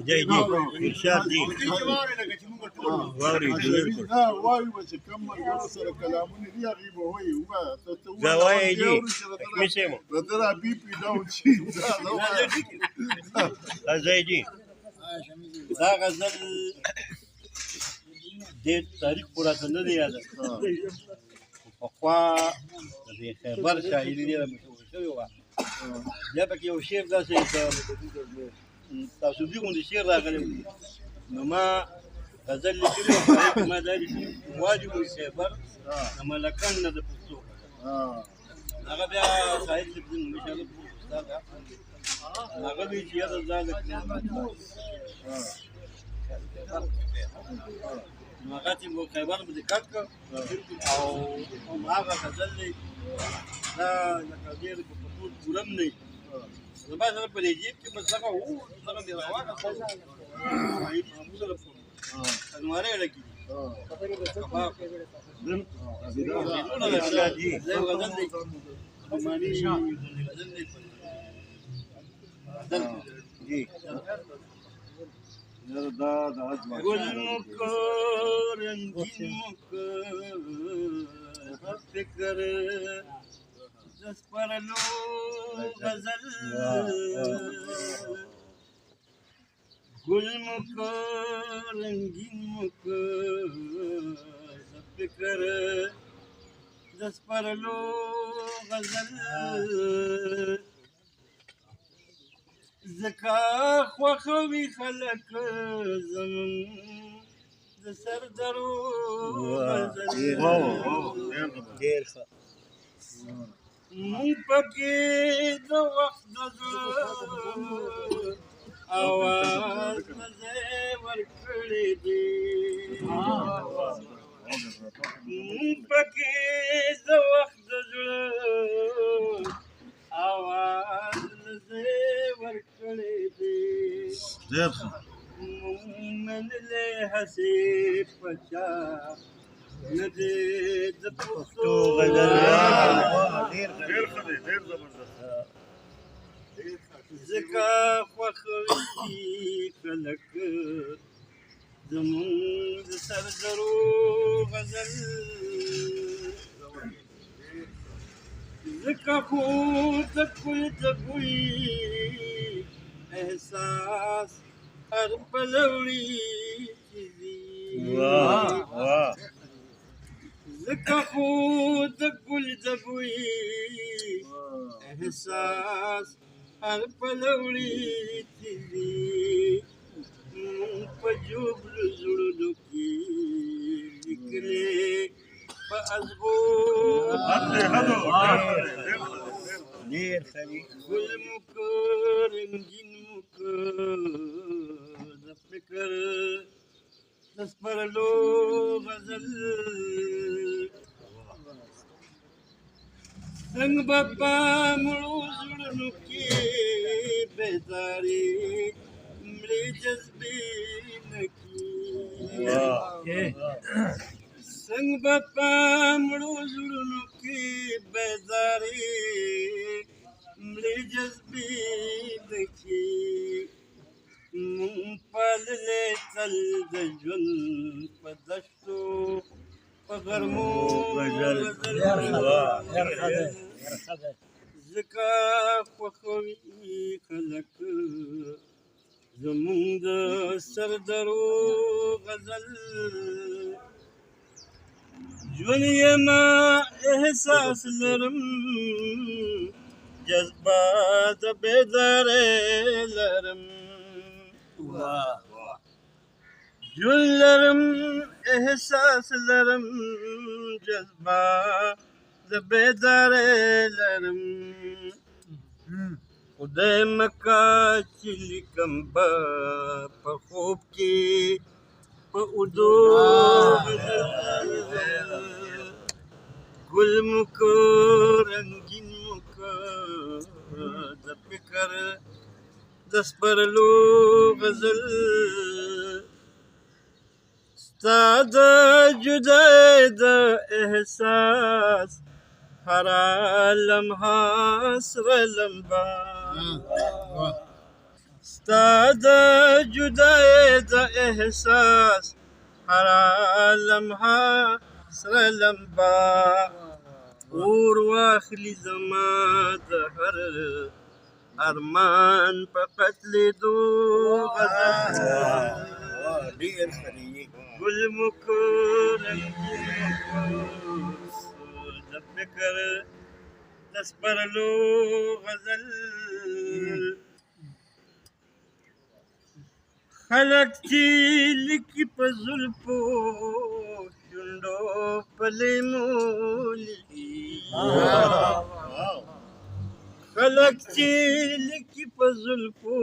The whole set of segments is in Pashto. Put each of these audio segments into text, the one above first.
جی ارشاد دی واوري وايي بس كم مرة سر كلاموني دي غيبه هوي زوايا دي مشيمو بدرا بيبي داون شي زي دي دا غزل د تاریخ پورا څنګه دی یاد په خوا د خیبر شاعري دی مشهور شوی و بیا پکې یو شعر داسې تاسو دې غوندې شعر راغلی نو ما غزل لیکلی و ما دا لیکلي واجب الخیبر د ملکان نه د پښتو هغه بیا ساحل صاحب مشهور استاد هغه وی چې یاد ځان هغه چې مو خیبر باندې کټ او هغه غزل دی دا لکه ډېر په ټول پورم نه زما سره په دې جیب کې بس هغه وو هغه مې راواغه انواره لګي گل مکر رنگین مکر فکر دس پرلو غزل گل مکر رنگین مکر فکر دس پرلو غزل زکا خوخوی خلق زمون د سر درو ډېر ښه مونږ پکې د وخت د زړه اواز مزه ورکړې دي مونږ پکې د وخت د زړه اواز مزه ورکړې دي ډېر ښه من له حسي پچا ندې د پښتو غزل ډېر ښه دی ډېر زبردست زکا خوخوي خلق زمونږ سر درو غزل زکا خو د کوی د کوی احساس هر پلوړي واه زکا خو د ګل د بوی احساس هر پلوړي په جوبل زړونو کې لیکلې په ازغو ډېر ښه دی گل مکر رنگین مکر د فکر د سپرلو غزل څنګه بابا مړو زړونو کې بیداري مړې جذبې نکي څنګه بابا مړو زړونو کې بیداري مړې جذبې نکي مونږ پاللې تل د ژوند په دښتو په غرمو ځکه خوښوي خلک زمونږ د سردرو غزل ژوند یما احساس لرم جذبات بیدارې لرم ژوند لرم احساس لرم جذبات بیدارې لرم خدای مکا چې لیکم به په خوب کې په اردو گل مکو رنگین مکو د فکر د سپرلو غزل ستا د جدای د احساس هر لمحه سره لمبه تا د جدای د احساس هر لمحه سره لمبا اور واخلي زما د هر ارمان په قتلېدو غزل گل د فکر د سپرلو غزل خلق چې لیکي په زلفو شونډو په لیمو لیکي خلق چې لیکي په زلفو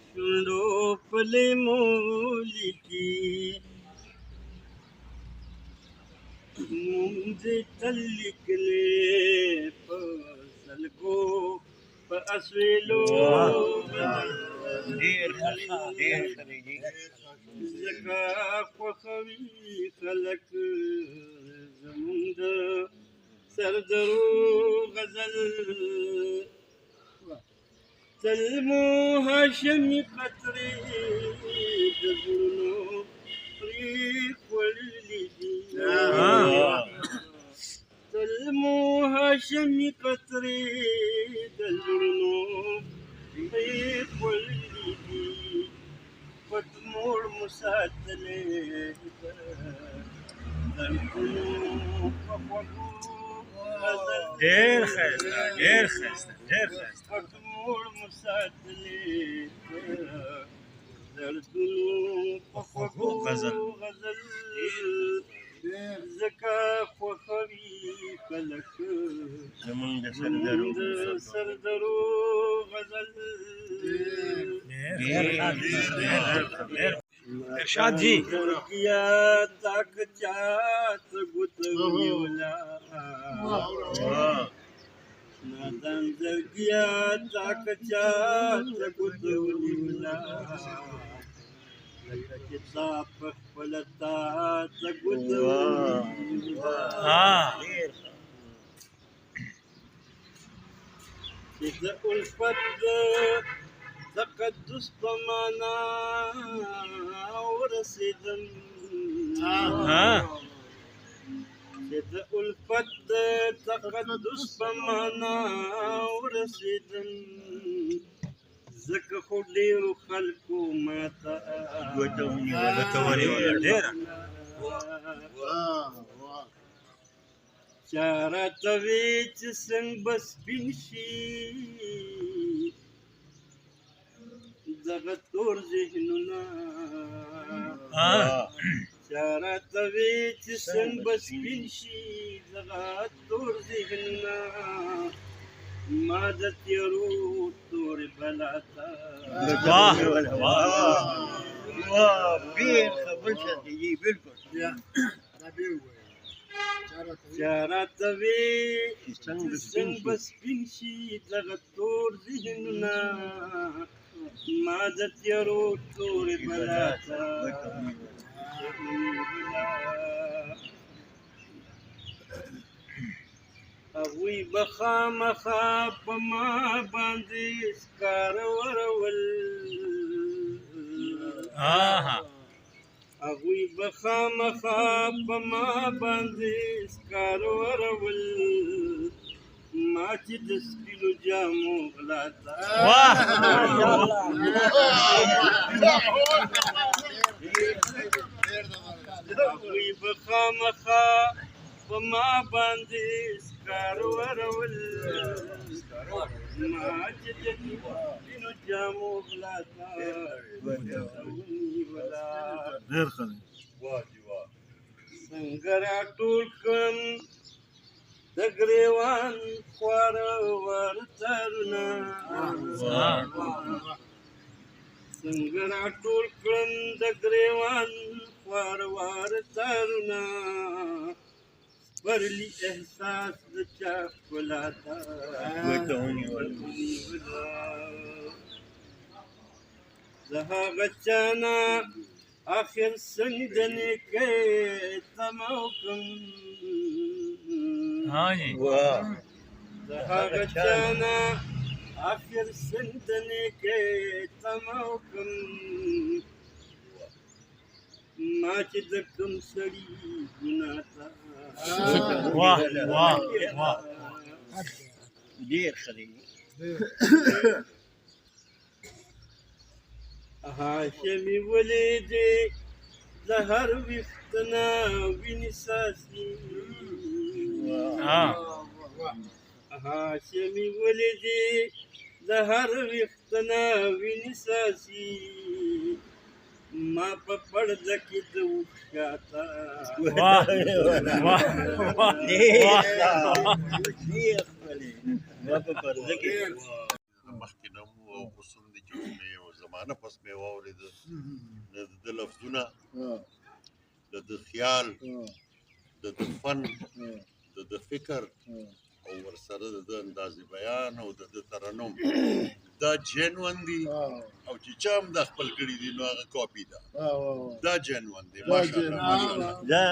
شونډو په لیمو لیکي مونږ دې تل لیکلې په سلګو په اسویلو ډېر ځکه خوښوي خلک زمونږ د سردرو غزل تل مو هاشمي قطرې د زړونو پرېښولې دي تل مو هاشمي قطرې د زړونو پرېښولې دي پټ موړ مو ساتلې دردونو په خوږو غزل ډېر ښایسته ډېر ښایسته ډېر ښایسته پټ موړ مو ساتلې دردونو په خوږو غزل ځکه خوښوي خلک زمونږ د سردرو غزل ارشاد جی زرګیا تاک چات ګوتولا نادان زرګیا تاک چات ګوتولا لکه چې تا په خپل تا ګوتولا چې د الفت تقدس په معنا ورسېدم چې د الفت تقدس په معنا ورسېدم ځکه خو ډېرو خلکو ماته ګوته ونیوله ډېره چا راته وې چې څنګه به سپین شي دغه تور ذهنونه چا راته وې چې څنګه به سپین شي دغه تور ذهنونه ما د تیرو تورې بلا ته ډېر خبر شته جی بالکل چا راته وې چې څنګه به سپین شي دغه تور ذهنونه ما د تیرو تورې بلا ته هغوی به خامخا په ما باندې سکاره ورول هغوی به خامخا په ما باندې سکاره ورول ما چې د سپینو جامو غلا ته هغوی به خامخا په ما باندې سکاره ورول ما چې د سپینو جامو غلا ته ونیوله څنګه راټول کړم د ګریوان خواره ورترونه څنګه راټول کړم د ګریوان خواره ورترونه ورلی احساس د چا ښکلا ته د هغه چا نه آخر څنګه د نیکۍ تمه وکړم د هغه چا نه آخر سندنې کې تمه وکړم ما چې د کوم سړي ګناه ته واه واه واه ډېر ښه دی هاشمي ولیدې د هر ویښته نه وینې څاڅي هاشمي ولیدې د هر ویښته نه وینې څاڅي ما په پرده کې د اوښ شاته ډېر ښکلی ما په پرده کې مخکې نه مو او اوس هم دی چې مې یو زمانه پس مې واورېده د ده لفظونه د ده خیال د ده فن د ده فکر او ورسره د ده اندازې بیان او د ده ترنم دا جینون دي او چې چا هم دا خپل کړي دي نو هغه کاپي ده دا جینون دی ماشاءالله دا